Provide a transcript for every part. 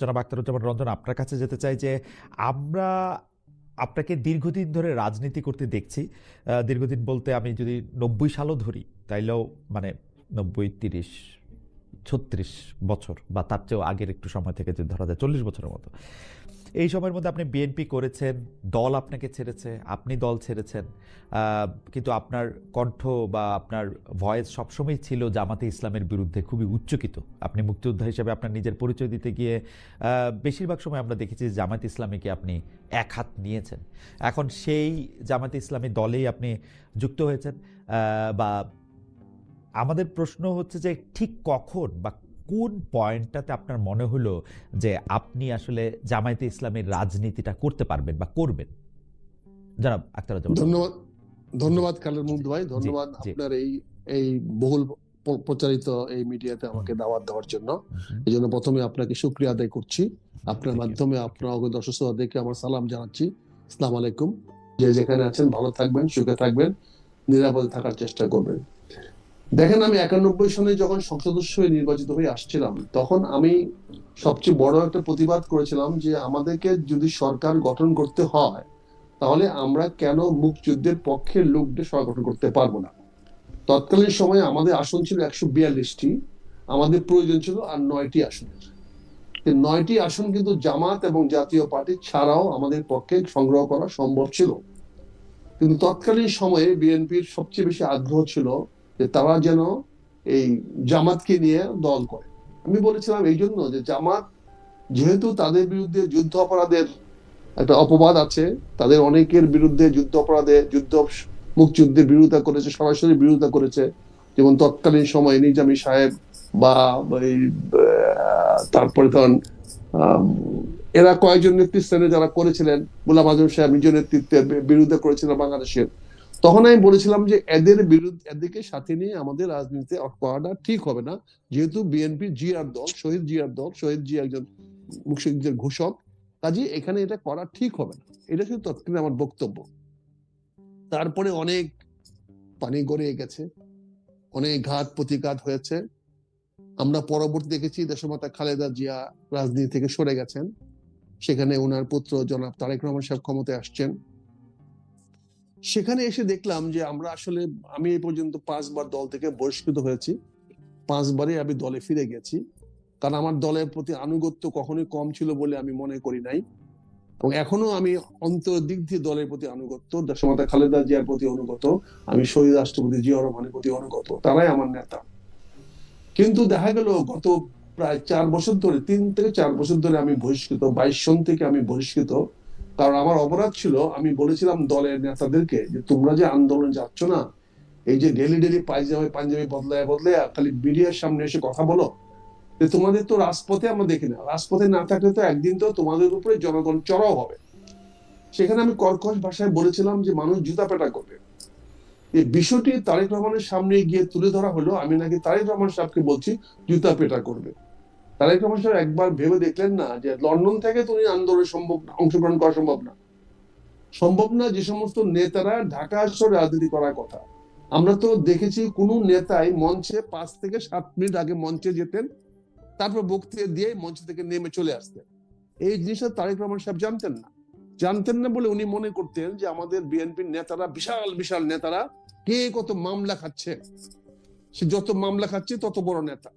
জনাব আখতারুজ্জামান রঞ্জন, আপনার কাছে যেতে চাই যে আমরা আপনাকে দীর্ঘদিন ধরে রাজনীতি করতে দেখছি। দীর্ঘদিন বলতে আমি যদি 90 সালও ধরি তাইলেও মানে 90, 30, 36 বছর বা তার চেয়েও আগের একটু সময় থেকে যদি ধরা যায় 40 বছরের মতো, এই সময়ের মধ্যে আপনি বিএনপি করেছেন, দল আপনাকে ছেড়েছে, আপনি দল ছেড়েছেন, কিন্তু আপনার কণ্ঠ বা আপনার ভয়েস সবসময় ছিল জামাতে ইসলামের বিরুদ্ধে খুবই উচ্চকিত। আপনি মুক্তিযোদ্ধা হিসেবে আপনার নিজের পরিচয় দিতে গিয়ে বেশিরভাগ সময় আমরা দেখেছি যে জামাতে ইসলামীকে আপনি এক হাত নিয়েছেন। এখন সেই জামাতে ইসলামী দলেই আপনি যুক্ত হয়েছেন, বা আমাদের প্রশ্ন হচ্ছে যে ঠিক কখন বা কোন পয়েন্টটাতে আপনার মনে হলো যে আপনি আসলে জামায়াতে ইসলামের রাজনীতিটা করতে পারবেন বা করবেন? জনাব আখতারুজ্জামান। ধন্যবাদ, জি ধন্যবাদ খালেদ জি মুগ্ধ ভাই, জি ধন্যবাদ জি। আপনার এই বহুল প্রচারিত এই মিডিয়াতে আমাকে দাওয়াত দেওয়ার জন্য। হুম, এই জন্য প্রথমে আপনাকে শুকরিয়া আদায় করছি। আপনার থ্যাংক ইউ। মাধ্যমে আপনার অগত অসুস্থতাদেরকে আমার সালাম জানাচ্ছি। আসসালামু আলাইকুম। যে যেখানে আছেন ভালো থাকবেন, সুখে থাকবেন, নিরাপদে থাকার চেষ্টা করবেন। দেখেন, আমি 91 সনে যখন সংসদ সদস্য হয়ে নির্বাচিত হয়ে আসছিলাম, তখন আমি সবচেয়ে বড় একটা প্রতিবাদ করেছিলাম যে আমাদেরকে যদি সরকার গঠন করতে হয়, তাহলে আমরা কেন মুক্তিযুদ্ধের পক্ষের লোকদের সরকার গঠন করতে পারবো না। তৎকালীন সময়ে আমাদের আসন ছিল 142টি, আমাদের প্রয়োজন ছিল আর 9টি আসনের। 9টি আসন কিন্তু জামাত এবং জাতীয় পার্টি ছাড়াও আমাদের পক্ষে সংগ্রহ করা সম্ভব ছিল। কিন্তু তৎকালীন সময়ে বিএনপির সবচেয়ে বেশি আগ্রহ ছিল যে তারা যেন এই জামাতকে নিয়ে দল করে। আমি বলেছিলাম এই জন্য যে জামাত যেহেতু তাদের বিরুদ্ধে যুদ্ধ অপরাধের একটা অপবাদ আছে, তাদের অনেকের বিরুদ্ধে যুদ্ধ অপরাধে মুক্তিযুদ্ধের বিরোধিতা করেছে, সরাসরি বিরোধিতা করেছে। যেমন তৎকালীন সময়ে নিজামী সাহেব বা তারপরে তখন এরা কয়েকজন নেতৃস্থানে যারা করেছিলেন, গোলাম আজম সাহেব নিজ নেতৃত্বে বিরোধিতা করেছিলেন বাংলাদেশের। তখন আমি বলেছিলাম যে এদের বিরুদ্ধে, এদেরকে সাথে নিয়ে আমাদের রাজনীতিতে করাটা ঠিক হবে না, যেহেতু বিএনপি জিয়ার দল, শহীদ জিয়ার দল, শহীদ জিয়া একজন মুক্তিযুদ্ধের ঘোষক, কাজে এখানে এটা করা ঠিক হবে না। এটা শুধু তৎকালীন আমার বক্তব্য। তারপরে অনেক পানি গড়িয়ে গেছে, অনেক ঘাত প্রতিঘাত হয়েছে। আমরা পরবর্তী দেখেছি দেশমাতা খালেদা জিয়া রাজনীতি থেকে সরে গেছেন, সেখানে ওনার পুত্র জনাব তারেক রহমান সাহেব ক্ষমতায় আসছেন। সেখানে এসে দেখলাম যে আমরা আসলে, আমি এই পর্যন্ত 5বার দল থেকে বহিষ্কৃত হয়েছি, 5বারই আমি দলে ফিরে গেছি। কারণ আমার দলের প্রতি আনুগত্য কখনোই কম ছিল বলে আমি মনে করি নাই, এবং এখনো আমি অন্তর দিক দিয়ে দলের প্রতি আনুগত্য, দেশমাতা খালেদা জিয়ার প্রতি অনুগত, আমি শহীদ রাষ্ট্রপতি জিয়া রহমানের প্রতি অনুগত, তারাই আমার নেতা। কিন্তু দেখা গেল গত প্রায় 4 বছর ধরে, 3 থেকে 4 বছর ধরে আমি বহিষ্কৃত, 22 সন থেকে আমি বহিষ্কৃত। কারণ আমার অপরাধ ছিল, আমি বলেছিলাম দলের নেতাদেরকে যে তোমরা যে আন্দোলনে যাচ্ছ না, এই যে ডেলি ডেলি পায়জামা পাঞ্জাবি বদলায় বদলায় খালি মিডিয়ার সামনে এসে কথা বলো, তোমাদের তো রাজপথে আমরা দেখি না, রাজপথে না থাকলে তো একদিন তো তোমাদের উপরে জনগণ চড়াও হবে। সেখানে আমি কর্কশ ভাষায় বলেছিলাম যে মানুষ জুতা পেটা করবে। এই বিষয়টি তারেক রহমানের সামনে গিয়ে তুলে ধরা হলো, আমি নাকি তারেক রহমান সাহেবকে বলছি জুতা পেটা করবে। তারেক রহমান সাহেব একবার ভেবে দেখলেন না যে লন্ডন থেকে তুমি আন্দোলনে অংশগ্রহণ করা সম্ভব না, সম্ভব না। যে সমস্ত নেতারা ঢাকা শহরে রাজনীতি করার কথা, আমরা তো দেখেছি কোন নেতাই মঞ্চে 5 থেকে 7 মিনিট আগে মঞ্চে যেতেন, তারপর বক্তৃতা দিয়ে মঞ্চ থেকে নেমে চলে আসতেন। এই জিনিসটা তারেক রহমান সাহেব জানতেন না বলে উনি মনে করতেন যে আমাদের বিএনপির নেতারা, বিশাল বিশাল নেতারা, কে কত মামলা খাচ্ছে, সে যত মামলা খাচ্ছে তত বড় নেতা।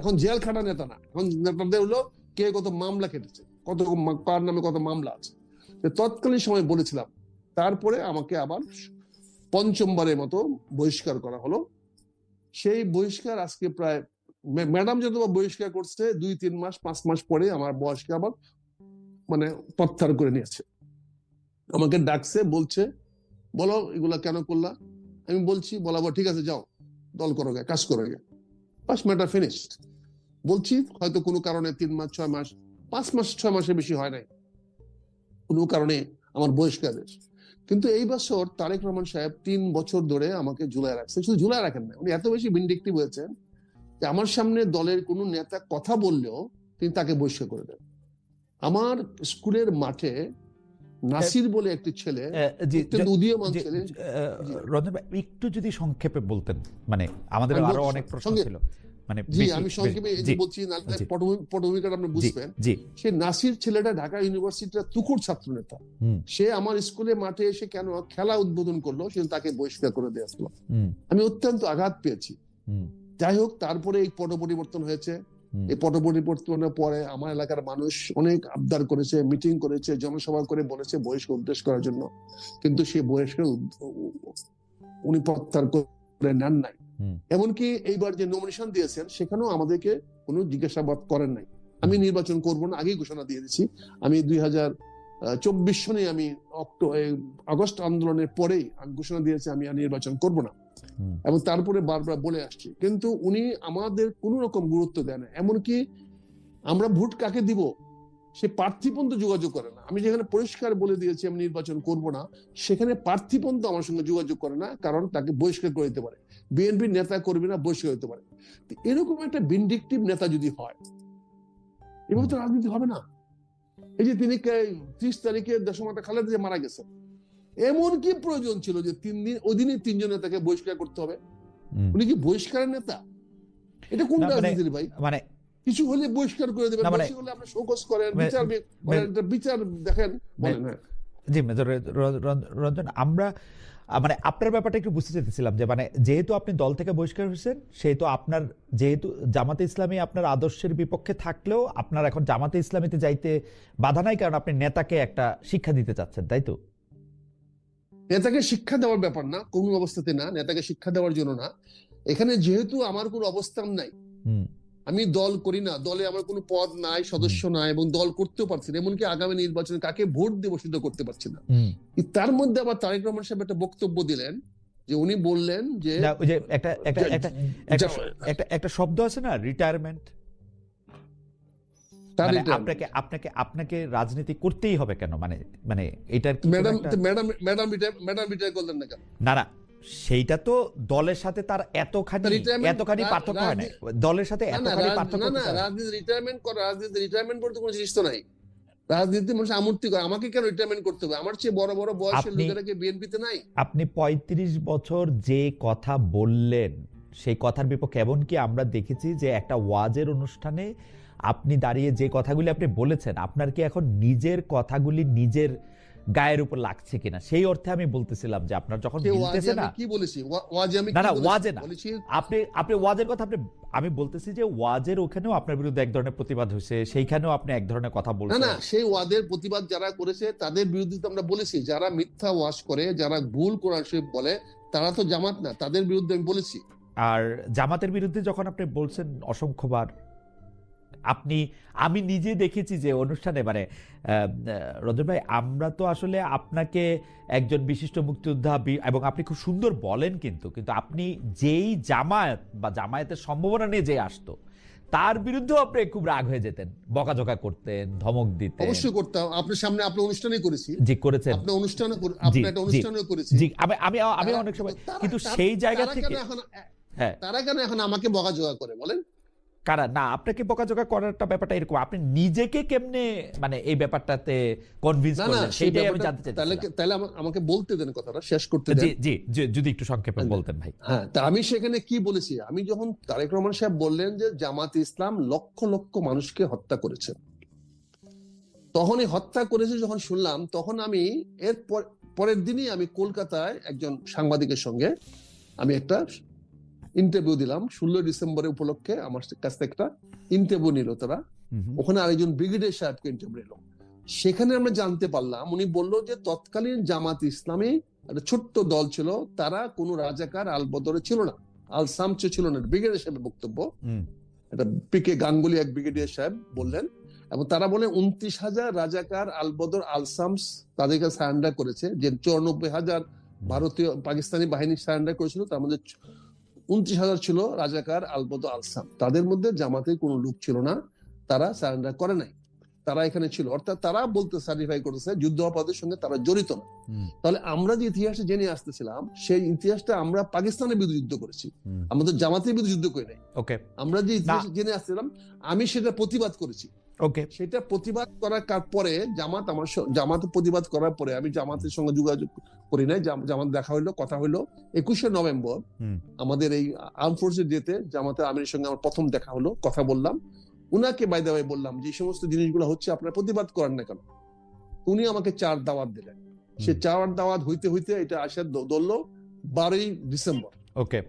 এখন জেল খাটা নেতা না, এখন নেতাদের হলো কে কত মামলা কেটেছে, কত কার নামে কত মামলা আছে। তৎকালীন সময় বলেছিলাম। তারপরে আমাকে আবার 5মবারের মতো বহিষ্কার করা হলো। সেই বহিষ্কার আজকে প্রায়, ম্যাডাম যত বহিষ্কার করছে 2-3 মাস 5 মাস পরে আমার বয়সকে আবার মানে প্রত্যাহার করে নিয়েছে। আমাকে ডাকছে, বলছে বলো এগুলা কেন করলা। আমি বলছি, বলাবো ঠিক আছে যাও দল করো গে, কাজ করো গে, বাস ম্যাটার ফিনিশড। বলছি হয়তো কোনো কারণে 3 মাস 6 মাস 5 মাস 6 মাসের বেশি হয় নাই, কোনো কারণে আমার বহিষ্কারের। কিন্তু এই বছর তারেক রহমান সাহেব 3 বছর ধরে আমাকে ঝুলায় রাখছে। শুধু ঝুলায় রাখেন না, উনি এত বেশি ভিন্ডিক্টিভ হয়েছেন যে আমার সামনে দলের কোনো নেতা কথা বললেও তিনি তাকে বহিষ্কার করে দেন। আমার স্কুলের মাঠে নাসির বলে একটি ছেলে, অত্যন্ত উদীয়মান ছেলে। রঞ্জন ভাই, একটু যদি সংক্ষেপে বলতেন, মানে আমাদের আরো অনেক প্রশ্ন ছিল। মানে জি বেশি আমি সংক্ষেপে এই যে জি বলছি না জি পটভূমিকাটা আপনি জি বুঝবেন। জি সে নাসির ছেলেটা ঢাকা ইউনিভার্সিটির তুখুর ছাত্র নেতা। হুম সে আমার স্কুলে মাঠে এসে কেন খেলা উদ্বোধন করলো, সে তাকে বহিষ্কার করে দিয়ে আসলো। হুম আমি অত্যন্ত আঘাত পেয়েছি। হুম যাই হোক, তারপরে এই পট পরিবর্তন হয়েছে। হুম এই পট পরিবর্তনের পরে আমার এলাকার মানুষ অনেক আবদার করেছে, মিটিং করেছে, জনসভা করে বলেছে বহিষ্কার উদ্দেশ্য করার জন্য, কিন্তু সে বহিষ্কার উনি প্রত্যাহার করে নেন নাই। হুম এমনকি এইবার যে নমিনেশন দিয়েছেন সেখানেও আমাদেরকে কোনো জিজ্ঞাসাবাদ করেন নাই। আমি নির্বাচন করব না আগেই ঘোষণা দিয়ে দিয়েছি। আমি 2024 সনে আমি আগস্ট আন্দোলনের পরেই আমি ঘোষণা দিয়েছি আমি আর নির্বাচন করব না, হুম এবং তারপরে বারবার বলে আসছি, কিন্তু উনি আমাদের কোনো রকম গুরুত্ব দেন না। এমনকি আমরা ভোট কাকে দিব সে প্রার্থী পর্যন্ত যোগাযোগ করে না। আমি যেখানে পরিষ্কার বলে দিয়েছি আমি নির্বাচন করব না, সেখানে প্রার্থী পর্যন্ত আমার সঙ্গে যোগাযোগ করে না, কারণ তাকে বহিষ্কার করে দিতে পারে, বিএনপির নেতা কর্মী না বহিষ্কার হতে পারে। তো এরকম একটা ভিন্ডিকটিভ নেতা যদি হয়, এভাবে তো রাজনীতি হবে না। এই যে তিনি 30 তারিখে দেশমাতা খালেদা জিয়া মারা গেছেন, এমন কি প্রয়োজন ছিল যে 3 দিন ওই দিনই 3 জন নেতাকে বহিষ্কার করতে হবে? হুম। উনি কি বহিষ্কারের নেতা? এটা কোন না মানে রাজনীতির ভাই? মানে কিছু হলে বহিষ্কার করে দেবেন, না মানে বেশি হলে আপনি শোকজ করেন, মে- বিচার করেন, মে- একটা বিচার দেখেন, মে- বলেন। হ্যাঁ, জি মেজর রঞ্জন, আমরা মানে আপনার ব্যাপারটা একটু বুঝতে চাইতেছিলাম যে মানে যেহেতু আপনি দল থেকে বহিষ্কার হয়েছেন, সেহেতু আপনার যেহেতু জামাতে ইসলামী আপনার আদর্শের বিপক্ষে থাকলেও আপনার এখন জামাতে ইসলামীতে যাইতে বাধা নাই, কারণ আপনি নেতাকে একটা শিক্ষা দিতে চাচ্ছেন, তাই তো? নেতাকে শিক্ষা দেওয়ার ব্যাপার না, কোন অবস্থাতে না, নেতাকে শিক্ষা দেওয়ার জন্য না। এখানে যেহেতু আমার কোনো অবস্থান নাই, হুম আমি দল করি না, দলে আমার কোনো পদ নাই, সদস্য নাই, এবং দল করতেও পারছি না, এমনকি আগামী নির্বাচনে কাকে ভোট দেব সেটা করতে পারছি না। হুম তার মধ্যে আবার তারেক রহমান সাহেব একটা বক্তব্য দিলেন, যে উনি বললেন যে না ওই যে একটা একটা একটা একটা যা- একটা একটা শব্দ আছে না, রিটায়ারমেন্ট। তার মানে retirement। আপনাকে আপনাকে আপনাকে রাজনীতি করতেই হবে কেন, মানে মানে এটার কি কোনো ম্যাডাম একটা- ম্যাডাম ম্যাডাম রিটায়ার করলেন না কেন? না না, সেইটা তো দলের সাথে তার Retirement- এতখানি পার্থক্য হয় না, রাজনীতি- দলের সাথে না না এতখানি পার্থক্য না না, কোথায়? রাজনীতি রিটায়ারমেন্ট করা, রাজনীতি রিটায়ারমেন্ট বলতে কোনো জিনিস তো নাই। রাজনীতি মানুষ আমূর্তি করে, আমাকে কেন রিটায়ারমেন্ট করতে হবে? আমার চেয়ে বড় বড় বয়সের আপনি- লোকেরা কি বিএনপিতে নাই? আপনি 35 বছর যে কথা বললেন সেই কথার বিপক্ষে, এমনকি আমরা দেখেছি যে একটা ওয়াজের অনুষ্ঠানে আপনি দাঁড়িয়ে যে কথাগুলি আপনি বলেছেন, আপনার কি এখন নিজের কথাগুলি নিজের গায়ের উপর লাগছে কিনা, সেই অর্থে আমি বলতেছিলাম যে আপনার যখন সে ওয়াজে মিলতেছে আমি না। কি বলেছি? ওয়াজে আমি না কি না, বলেছি? ওয়াজে না, বলেছি আপনি আপনি ওয়াজের কথা আপনি, আমি বলতেছি যে ওয়াজের ওখানেও আপনার বিরুদ্ধে এক ধরনের প্রতিবাদ হয়েছে, সেইখানেও আপনি এক ধরনের কথা না বলছেন। না, সেই ওয়াদের প্রতিবাদ যারা করেছে তাদের বিরুদ্ধে তো আমরা বলেছি, যারা মিথ্যা ওয়াজ করে, যারা ভুল কোরআন শরীফ বলে, তারা তো জামাত না, তাদের বিরুদ্ধে আমি বলেছি। আর জামাতের বিরুদ্ধে যখন আপনি বলছেন অসংখ্যবার, আপনি, আমি নিজে দেখেছি যে অনুষ্ঠানে মানে রঞ্জন ভাই, আমরা তো আসলে আপনাকে একজন বিশিষ্ট মুক্তিযোদ্ধা এবং আপনি খুব সুন্দর বলেন, কিন্তু কিন্তু আপনি যেই জামায়াত বা জামায়াতের সম্ভাবনা নিয়ে যে আসতো, তার বিরুদ্ধেও আপনি খুব রাগ হয়ে যেতেন, বকাঝকা করতেন, ধমক দিতেন। অবশ্যই করতাম, আপনার সামনে আপনার অনুষ্ঠানে করেছি, জি করেছেন, আপনার অনুষ্ঠানে জি আপনার একটা জি অনুষ্ঠানেও করেছি। জি, আমি তারা- অনেক সময়, তারা- কিন্তু তারা- সেই জায়গা তারা থেকে কেন এখন হ্যাঁ, তারা কেন এখন আমাকে বকাঝকা করে বলেন? কারা না, আপনাকে বকাঝকা করারটা ব্যাপারটা এরকম, আপনি নিজেকে কেমনে মানে এই ব্যাপারটাতে কনভিন্স না না, করলেন, সেই সেইটাই আমি ব্যাপারটা জানতে তাহলে চাইছিলাম। তাহলে আমাকে বলতে দেন, কথাটা শেষ করতে জি দেন। জি জি, যদি একটু সংক্ষেপে বলতেন ভাই। হ্যাঁ, তা আমি সেখানে কি বলেছি? আমি যখন তারেক রহমান সাহেব বললেন যে জামাত ইসলাম লক্ষ লক্ষ মানুষকে হত্যা করেছে, তখনই হত্যা করেছে যখন শুনলাম, তখন আমি এর পরের দিনই আমি কলকাতায় একজন সাংবাদিকের সঙ্গে আমি একটা ইন্টারভিউ দিলাম। 16 ডিসেম্বরের উপলক্ষে আমার কাছ থেকে একটা ইন্টারভিউ নিল তারা। হুম হুম, ওখানে আরেকজন ব্রিগেডিয়ার সাহেবকে ইন্টারভিউ নিল। সেখানে আমরা জানতে পারলাম, উনি বললো যে তৎকালীন জামাত ইসলামী একটা ছোট্ট দল ছিল, তারা কোনো রাজাকার আল বদরে ছিল না, আল সামচে ছিল না। ব্রিগেডিয়ার সাহেবের বক্তব্য, হুম, এটা পিকে গাঙ্গুলি এক ব্রিগেডিয়ার সাহেব বললেন। এবং তারা বলে 29,000 রাজাকার আল বদর আল সামস তাদেরকে সারেন্ডার করেছে, যে 94,000 ভারতীয় পাকিস্তানি বাহিনী সারেন্ডার করেছিল, তার মধ্যে 29,000 ছিল রাজাকার আল বদর আল সাম। তাদের মধ্যে জামাতের কোনো লোক ছিল না, তারা সারেন্ডার করে নাই, তারা এখানে ছিল। অর্থাৎ তারা বলতে সার্টিফাই করেছে যুদ্ধাপরাধের সঙ্গে তারা জড়িত না। হুম, তাহলে আমরা যে ইতিহাসে জেনে আসতেছিলাম, সেই ইতিহাসটা আমরা পাকিস্তানের বিরুদ্ধে যুদ্ধ করেছি, হুম, আমাদের জামাতের বিরুদ্ধে যুদ্ধ করে নাই। ওকে আমরা যে ইতিহাস জেনে আসছিলাম, আমি সেটা প্রতিবাদ করেছি। ওকে, সেটা প্রতিবাদ করার পরে জামাত প্রতিবাদ করার পরে আমি জামাতের সঙ্গে যোগাযোগ করি নাই। জামাত দেখা হইলো, কথা হইলো 21শে নভেম্বর হুম। আমাদের এই আর্ম ফোর্সের ডেতে জামাতে আমিরের সঙ্গে আমার প্রথম দেখা হলো, কথা বললাম। উনাকে বাই দ্য ওয়ে বললাম যে এই সমস্ত জিনিসগুলো হচ্ছে, আপনারা প্রতিবাদ করেন না কেন? উনি আমাকে 4 দাওয়াত দিলেন। সে 4 দাওয়াত হইতে হইতে এটা আসে ধরলো 12ই ডিসেম্বর। ওকে।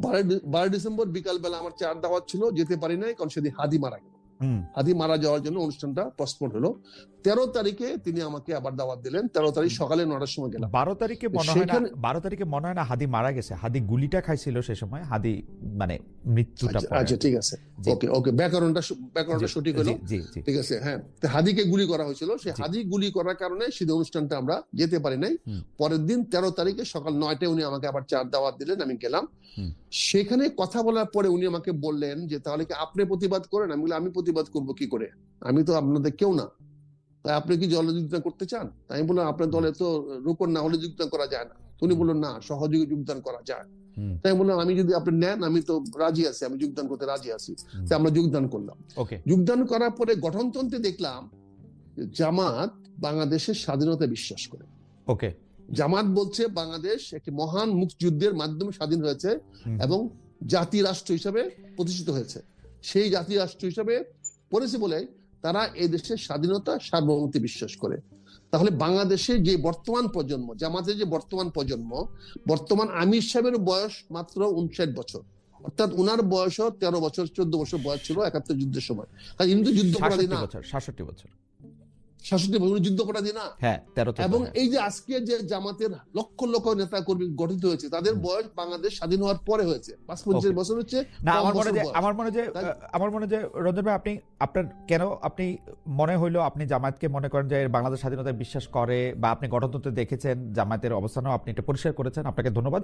12 ডিসেম্বর বিকালবেলা আমার 4 দাওয়াত ছিল, যেতে পারি নাই কারণ সেদিন হাদি মারা গেল। হুম। হাদি মারা যাওয়ার জন্য অনুষ্ঠানটা পোস্টপোন হলো। 13 তারিখে তিনি আমাকে আবার দাওয়াত দিলেন। 13 তারিখ সকালে 9টার সময় গেলাম। 12 তারিখে মনে হয় না, 12 তারিখে মনে হয় না হাদি মারা গেছে। হাদি গুলিটা খাইছিল সে সময়, হাদি মানে মৃত্যুটা পরে। আচ্ছা ঠিক আছে, ওকে ওকে, ব্যাকরণটা সঠিক হলো। জি জি। ঠিক আছে, হ্যাঁ। তো হাদিকে গুলি করা হয়েছিল, সেই জি। হাদি গুলি করার কারণে সেই অনুষ্ঠানটা আমরা যেতে পারি নাই। পরের দিন 13 তারিখে সকাল 9টায় উনি আমাকে আবার 4 দাওয়াত দিলেন, আমি গেলাম। সেখানে কথা বলার পরে উনি আমাকে বললেন যে তাহলে কি আপনি প্রতিবাদ করেন? আমি বললাম আমি প্রতিবাদ করবো কি করে, আমি তো আপনাদের কেউ না, তাই আপনি কি দলে যোগদান করতে চান? তাই আমি বললাম আপনার দলে তো রোকন না হলে যোগদান করা যায় না। উনি বললেন না, সহযোগী যোগদান করা যায়। তাই আমি বললাম আমি যদি আপনি নেন আমি তো রাজি আছি, আমি যোগদান করতে রাজি আছি। তাই আমরা যোগদান করলাম। ওকে। যোগদান করার পরে গঠনতন্ত্রে দেখলাম জামাত বাংলাদেশের স্বাধীনতা বিশ্বাস করে। ওকে। জামাত বলছে বাংলাদেশ একটি মহান মুক্তিযুদ্ধের মাধ্যমে স্বাধীন হয়েছে এবং জাতি রাষ্ট্র হিসাবে প্রতিষ্ঠিত হয়েছে। সেই জাতি রাষ্ট্র হিসাবে পড়েছে বলে তারা এই দেশের স্বাধীনতা সার্বভৌমত্বে বিশ্বাস করে। তাহলে বাংলাদেশে যে বর্তমান প্রজন্ম, জামাতের যে বর্তমান প্রজন্ম, বর্তমান আমির সাহেবের বয়স মাত্র 59 বছর, অর্থাৎ উনার বয়সও 13 বছর 14 বছর বয়স ছিল 71 যুদ্ধের সময়। কিন্তু যুদ্ধপরাধী না, 66 বছর 66 বছর যুদ্ধপরাধী না। হ্যাঁ 13 এবং এই যে আজকে যে জামাতের লক্ষ লক্ষ নেতা কর্মী গঠিত হয়েছে, তাদের বয়স বাংলাদেশ স্বাধীন হওয়ার পরে হয়েছে। 55 বছর হচ্ছে না। আমার মনে যে রঞ্জন ভাই, আপনার কেন আপনি মনে হইলো আপনি জামায়াতকে মনে করেন যে বাংলাদেশ স্বাধীনতায় বিশ্বাস করে, বা আপনি গঠনতন্ত্রে দেখেছেন জামায়াতের অবস্থানও আপনি এটা পরিষ্কার করেছেন, আপনাকে ধন্যবাদ।